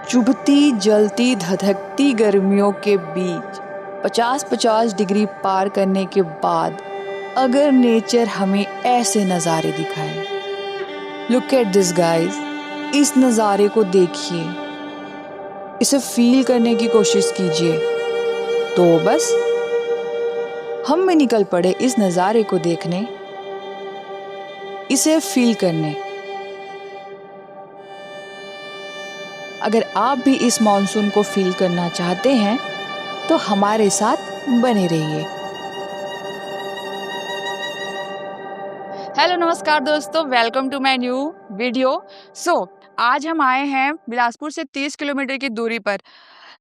चुभती जलती धधकती गर्मियों के बीच 50-50 डिग्री पार करने के बाद अगर नेचर हमें ऐसे नज़ारे दिखाए, लुक एट दिस गाइस, इस नज़ारे को देखिए, इसे फील करने की कोशिश कीजिए। तो बस हम भी निकल पड़े इस नज़ारे को देखने, इसे फील करने। अगर आप भी इस मॉनसून को फील करना चाहते हैं तो हमारे साथ बने रहिए। हेलो नमस्कार दोस्तों, welcome to my new video. आज हम आए हैं बिलासपुर से 30 किलोमीटर की दूरी पर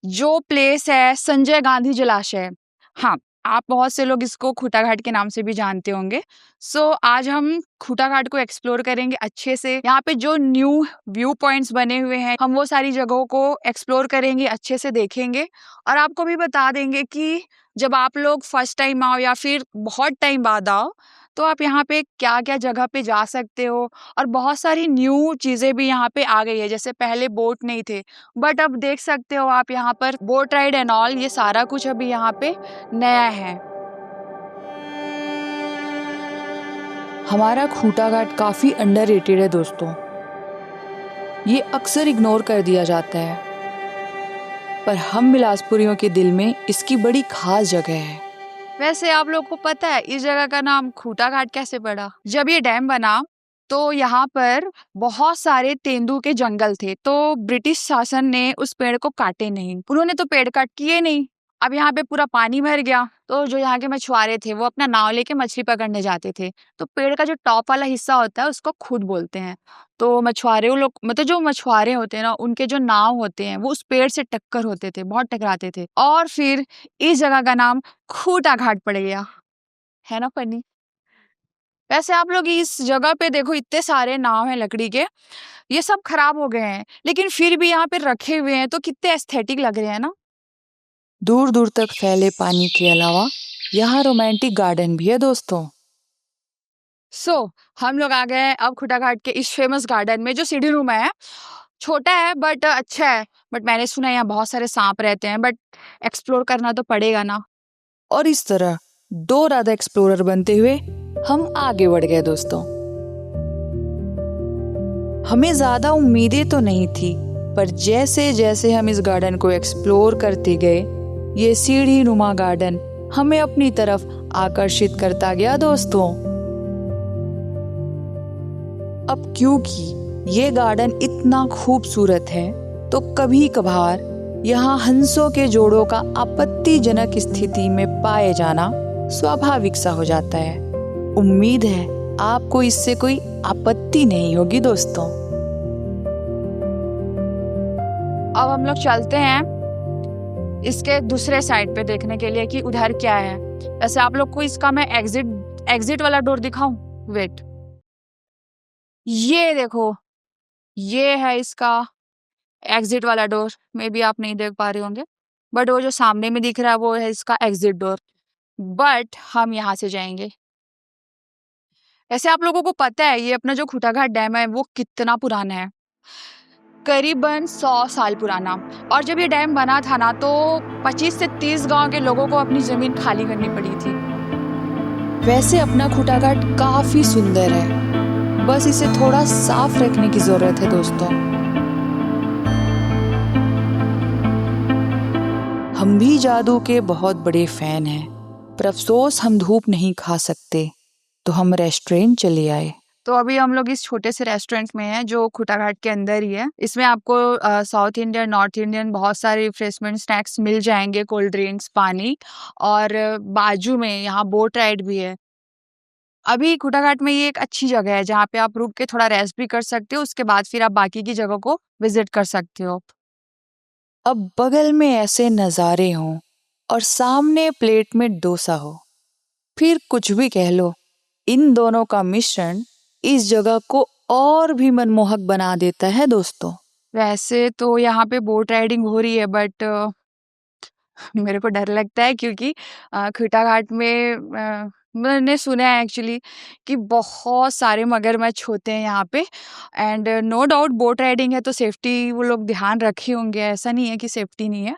जो प्लेस है संजय गांधी जलाशय। हाँ, आप बहुत से लोग इसको खूटा घाट के नाम से भी जानते होंगे। आज हम खूटा घाट को एक्सप्लोर करेंगे अच्छे से। यहाँ पे जो न्यू व्यू पॉइंट्स बने हुए हैं, हम वो सारी जगहों को एक्सप्लोर करेंगे, अच्छे से देखेंगे और आपको भी बता देंगे कि जब आप लोग फर्स्ट टाइम आओ या फिर बहुत टाइम बाद आओ तो आप यहाँ पे क्या-क्या जगह पे जा सकते हो। और बहुत सारी न्यू चीज़ें भी यहाँ पे आ गई है, जैसे पहले बोट नहीं थे बट अब देख सकते हो आप यहाँ पर बोट राइड एंड ऑल, ये सारा कुछ अभी यहाँ पे नया है। हमारा खूटा घाट काफ़ी अंडररेटेड है दोस्तों, ये अक्सर इग्नोर कर दिया जाता है, पर हम बिलासपुरियों के दिल में इसकी बड़ी खास जगह है। वैसे आप लोग को पता है इस जगह का नाम खूटा घाट कैसे पड़ा? जब ये डैम बना तो यहाँ पर बहुत सारे तेंदुए के जंगल थे, तो ब्रिटिश शासन ने उस पेड़ को काटे नहीं, उन्होंने तो पेड़ काट किए नहीं। अब यहाँ पे पूरा पानी भर गया, तो जो यहाँ के मछुआरे थे वो अपना नाव लेके मछली पकड़ने जाते थे, तो पेड़ का जो टॉप वाला हिस्सा होता है उसको खुद बोलते हैं। तो मछुआरे लोग, मतलब जो मछुआरे होते हैं ना, उनके जो नाव होते हैं वो उस पेड़ से टक्कर होते थे, बहुत टकराते थे, और फिर इस जगह का नाम खूटा घाट पड़ गया। है ना फनी? वैसे आप लोग इस जगह पे देखो, इतने सारे नाव हैं लकड़ी के, ये सब खराब हो गए हैं, लेकिन फिर भी यहाँ पे रखे हुए हैं तो कितने एस्थेटिक लग रहे हैं ना। दूर दूर तक फैले पानी के अलावा यहाँ रोमांटिक गार्डन भी है दोस्तों। हम लोग आ गए हैं अब खूटा घाट के इस फेमस गार्डन में, जो सीढ़ी रूम है। छोटा है बट अच्छा है, बट मैंने सुना है यहाँ बहुत सारे सांप रहते हैं, बट एक्सप्लोर करना तो पड़ेगा ना। और इस तरह दो राधा एक्सप्लोरर बनते हुए हम आगे बढ़ गए दोस्तों। हमें ज्यादा उम्मीदें तो नहीं थी, पर जैसे जैसे हम इस गार्डन को एक्सप्लोर करते गए, ये सीढ़ी नुमा गार्डन हमें अपनी तरफ आकर्षित करता गया दोस्तों। अब क्योंकि ये गार्डन इतना खूबसूरत है तो कभी कभार यहाँ हंसों के जोड़ों का आपत्तिजनक स्थिति में पाए जाना स्वाभाविक सा हो जाता है। उम्मीद है आपको इससे कोई आपत्ति नहीं होगी दोस्तों। अब हम लोग चलते हैं इसके दूसरे साइड पे देखने के लिए कि उधर क्या है। वैसे आप लोग को इसका मैं एग्जिट वाला डोर दिखाऊं? वेट, ये देखो, ये है इसका एग्जिट वाला डोर। मे बी आप नहीं देख पा रहे होंगे, बट वो जो सामने में दिख रहा है वो है इसका एग्जिट डोर, बट हम यहाँ से जाएंगे। ऐसे आप लोगों को पता है ये अपना जो खूटा घाट डैम है वो कितना पुराना है? करीबन 100 साल पुराना। और जब ये डैम बना था ना, तो 25 से 30 गांव के लोगों को अपनी जमीन खाली करनी पड़ी थी। वैसे अपना खूटा घाट काफी सुंदर है, बस इसे थोड़ा साफ रखने की जरूरत है दोस्तों। हम भी जादू के बहुत बड़े फैन हैं, पर अफसोस हम धूप नहीं खा सकते, तो हम रेस्टोरेंट चले आए। तो अभी हम लोग इस छोटे से रेस्टोरेंट में हैं जो खूटा घाट के अंदर ही है। इसमें आपको साउथ इंडियन, नॉर्थ इंडियन बहुत सारे रिफ्रेशमेंट स्नैक्स मिल जाएंगे, कोल्ड ड्रिंक्स, पानी, और बाजू में यहाँ बोट राइड भी है। अभी खूटा घाट में ये एक अच्छी जगह है जहाँ पे आप रुक के थोड़ा रेस्ट भी कर सकते हो, उसके बाद फिर आप बाकी की जगह को विजिट कर सकते हो। अब बगल में ऐसे नज़ारे हों और सामने प्लेट में डोसा हो, फिर कुछ भी कह लो, इन दोनों का मिश्रण इस जगह को और भी मनमोहक बना देता है दोस्तों। वैसे तो यहाँ पे बोट राइडिंग हो रही है, बट मेरे को डर लगता है क्योंकि खूटा घाट में मैंने सुना है एक्चुअली कि बहुत सारे मगरमच्छ होते हैं यहाँ पे। And no doubt boat riding है तो सेफ्टी वो लोग ध्यान रखे होंगे, ऐसा नहीं है कि सेफ्टी नहीं है,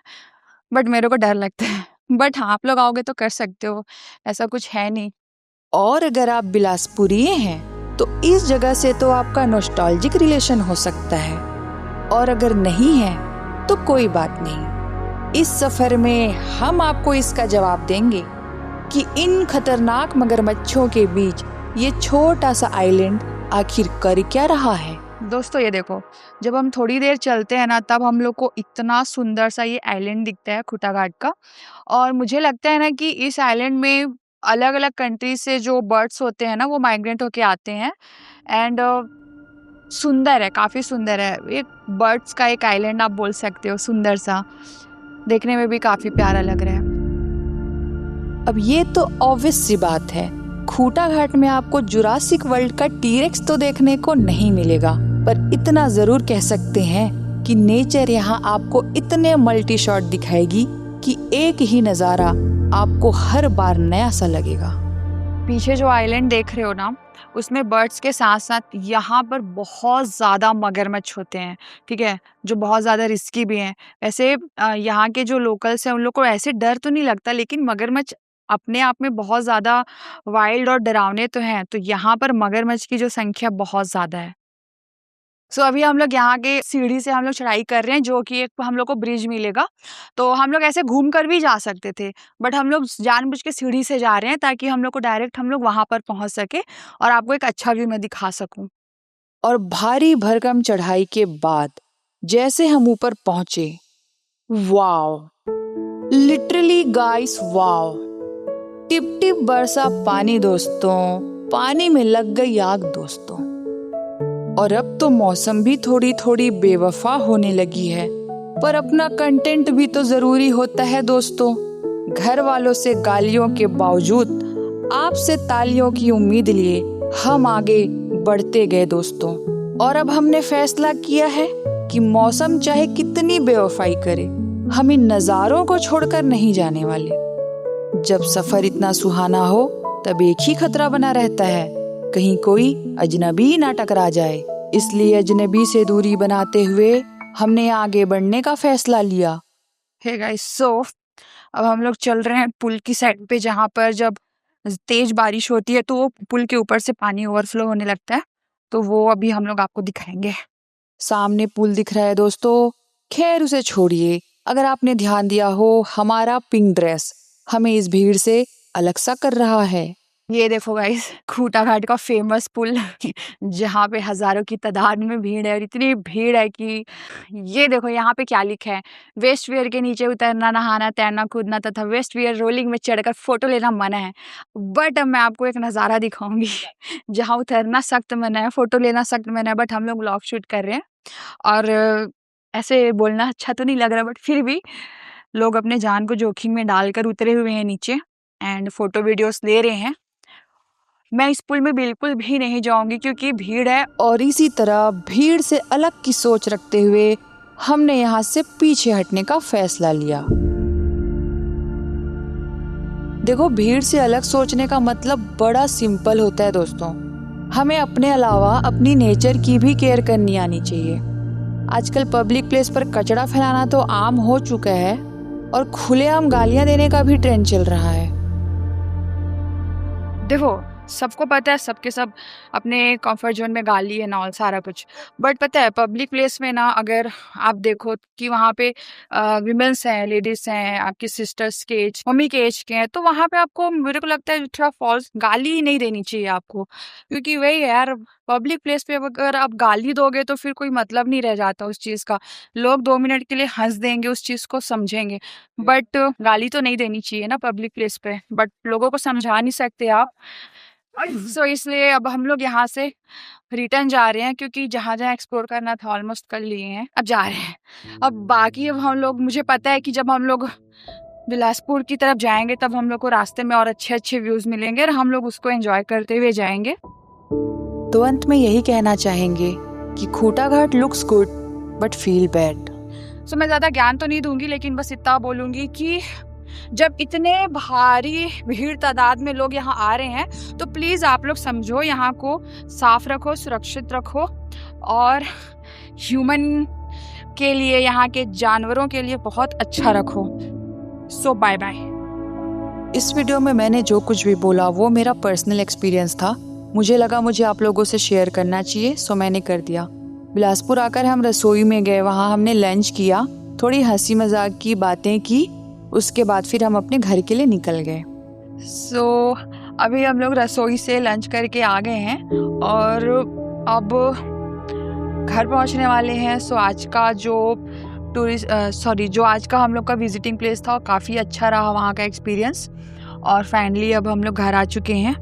बट मेरे को डर लगता है। बट हाँ, आप लोग आओगे तो कर सकते हो, ऐसा कुछ है नहीं। और अगर आप बिलासपुरी हैं तो इस जगह से तो आपका नॉस्टैल्जिक रिलेशन हो सकता है, और अगर नहीं है तो कोई बात नहीं। इस सफर में हम आपको इसका जवाब देंगे कि इन खतरनाक मगरमच्छों के बीच ये छोटा सा आइलैंड आखिर कर क्या रहा है। दोस्तों ये देखो, जब हम थोड़ी देर चलते हैं ना तब हम लोग को इतना सुंदर सा ये आइलैंड दिखता है खूटा घाट का। और मुझे लगता है ना कि इस आइलैंड में अलग अलग कंट्री से जो बर्ड्स होते हैं ना वो माइग्रेट होके आते हैं। एंड सुंदर है, काफ़ी सुंदर है। एक बर्ड्स का एक आइलैंड आप बोल सकते हो, सुंदर सा, देखने में भी काफ़ी प्यारा लग रहा है। अब ये तो ऑब्वियस सी बात है, खूटा घाट में आपको जुरासिक वर्ल्ड का टीरेक्स तो देखने को नहीं मिलेगा, पर इतना जरूर कह सकते हैं कि नेचर यहाँ आपको इतने मल्टी शॉट दिखाएगी कि एक ही नज़ारा आपको हर बार नया सा लगेगा। पीछे जो आइलैंड देख रहे हो ना, उसमें बर्ड्स के साथ साथ यहाँ पर बहुत ज़्यादा मगरमच्छ होते हैं, ठीक है, जो बहुत ज़्यादा रिस्की भी हैं। वैसे यहाँ के जो लोकल्स हैं उन लोग को ऐसे डर तो नहीं लगता, लेकिन मगरमच्छ अपने आप में बहुत ज़्यादा वाइल्ड और डरावने तो हैं, तो यहाँ पर मगरमच्छ की जो संख्या बहुत ज़्यादा है। सो अभी हम लोग यहाँ के सीढ़ी से हम लोग चढ़ाई कर रहे हैं, जो कि एक हम लोग को ब्रिज मिलेगा। तो हम लोग ऐसे घूम कर भी जा सकते थे, बट हम लोग जानबूझ के सीढ़ी से जा रहे हैं ताकि हम लोग को डायरेक्ट हम लोग वहां पर पहुंच सके और आपको एक अच्छा व्यू मैं दिखा सकूं। और भारी भरकम चढ़ाई के बाद जैसे हम ऊपर पहुंचे, wow, literally guys wow, tip tip बरसा पानी दोस्तों, पानी में लग गई आग दोस्तों। और अब तो मौसम भी थोड़ी थोड़ी बेवफा होने लगी है, पर अपना कंटेंट भी तो जरूरी होता है दोस्तों। घर वालों से गालियों के बावजूद आपसे तालियों की उम्मीद लिए हम आगे बढ़ते गए दोस्तों। और अब हमने फैसला किया है कि मौसम चाहे कितनी बेवफाई करे, हम इन नज़ारों को छोड़कर नहीं जाने वाले। जब सफर इतना सुहाना हो तब एक ही खतरा बना रहता है, कहीं कोई अजनबी ना टकरा जाए। इसलिए अजनबी से दूरी बनाते हुए हमने आगे बढ़ने का फैसला लिया। हे गाइस, सो अब हम लोग चल रहे हैं पुल की साइड पे, जहाँ पर जब तेज बारिश होती है तो वो पुल के ऊपर से पानी ओवरफ्लो होने लगता है, तो वो अभी हम लोग आपको दिखाएंगे। सामने पुल दिख रहा है दोस्तों, खैर उसे छोड़िए। अगर आपने ध्यान दिया हो, हमारा पिंक ड्रेस हमें इस भीड़ से अलग सा कर रहा है। ये देखो गाइस, खूटा घाट का फेमस पुल जहाँ पे हजारों की तादाद में भीड़ है, और इतनी भीड़ है कि ये देखो यहाँ पे क्या लिखा है, वेस्ट वियर के नीचे उतरना, नहाना, तैरना, कूदना तथा वेस्ट वियर रोलिंग में चढ़कर फोटो लेना मना है। बट अब मैं आपको एक नज़ारा दिखाऊंगी जहाँ उतरना सख्त मना है, फोटो लेना सख्त मना है, बट हम लोग व्लॉग शूट कर रहे हैं। और ऐसे बोलना अच्छा तो नहीं लग रहा, बट फिर भी लोग अपने जान को जोखिम में डालकर उतरे हुए हैं नीचे एंड फोटो वीडियोस ले रहे हैं। मैं इस पुल में बिल्कुल भी नहीं जाऊंगी क्योंकि भीड़ है, और इसी तरह भीड़ से अलग की सोच रखते हुए हमने यहाँ से पीछे हटने का फैसला लिया। देखो, भीड़ से अलग सोचने का मतलब बड़ा सिंपल होता है दोस्तों। हमें अपने अलावा अपनी नेचर की भी केयर करनी आनी चाहिए। आजकल पब्लिक प्लेस पर कचरा फैलाना तो आम हो चुका है, और खुलेआम गालियां देने का भी ट्रेंड चल रहा है। देखो, सबको पता है, सबके सब अपने कंफर्ट जोन में गाली है ना और सारा कुछ, बट पता है पब्लिक प्लेस में ना अगर आप देखो कि वहाँ पे विमेंस हैं, लेडीज हैं, आपकी सिस्टर्स के एज, मम्मी के एज के हैं, तो वहाँ पे आपको, मेरे को लगता है थोड़ा फॉल्स गाली ही नहीं देनी चाहिए आपको, क्योंकि वही है यार, पब्लिक प्लेस पे अगर आप गाली दोगे तो फिर कोई मतलब नहीं रह जाता उस चीज़ का। लोग 2 मिनट के लिए हंस देंगे, उस चीज़ को समझेंगे, बट गाली तो नहीं देनी चाहिए ना पब्लिक प्लेस पे, बट लोगों को समझा नहीं सकते आप। सो इसलिए अब हम लोग यहाँ से रिटर्न जा रहे हैं, क्योंकि जहाँ जहाँ एक्सप्लोर करना था ऑलमोस्ट कर लिए हैं, अब जा रहे हैं। अब बाकी अब हम लोग, मुझे पता है कि जब हम लोग बिलासपुर की तरफ जाएंगे तब हम लोग को रास्ते में और अच्छे अच्छे व्यूज मिलेंगे और हम लोग उसको एंजॉय करते हुए जाएंगे। तो अंत में यही कहना चाहेंगे कि खूटा घाट looks good but feel bad. So मैं ज़्यादा ज्ञान तो नहीं दूंगी, लेकिन बस इतना बोलूँगी कि जब इतने भारी भीड़ तादाद में लोग यहाँ आ रहे हैं तो प्लीज़ आप लोग समझो, यहाँ को साफ रखो, सुरक्षित रखो और ह्यूमन के लिए, यहाँ के जानवरों के लिए बहुत अच्छा रखो। सो बाय बाय। इस वीडियो में मैंने जो कुछ भी बोला वो मेरा पर्सनल एक्सपीरियंस था। मुझे लगा मुझे आप लोगों से शेयर करना चाहिए, सो मैंने कर दिया। बिलासपुर आकर हम रसोई में गए, वहाँ हमने लंच किया, थोड़ी हंसी मजाक की बातें की, उसके बाद फिर हम अपने घर के लिए निकल गए। सो अभी हम लोग रसोई से लंच करके आ गए हैं और अब घर पहुँचने वाले हैं। सो आज का जो आज का हम लोग का विजिटिंग प्लेस था काफ़ी अच्छा रहा, वहाँ का एक्सपीरियंस। और फाइनली अब हम लोग घर आ चुके हैं।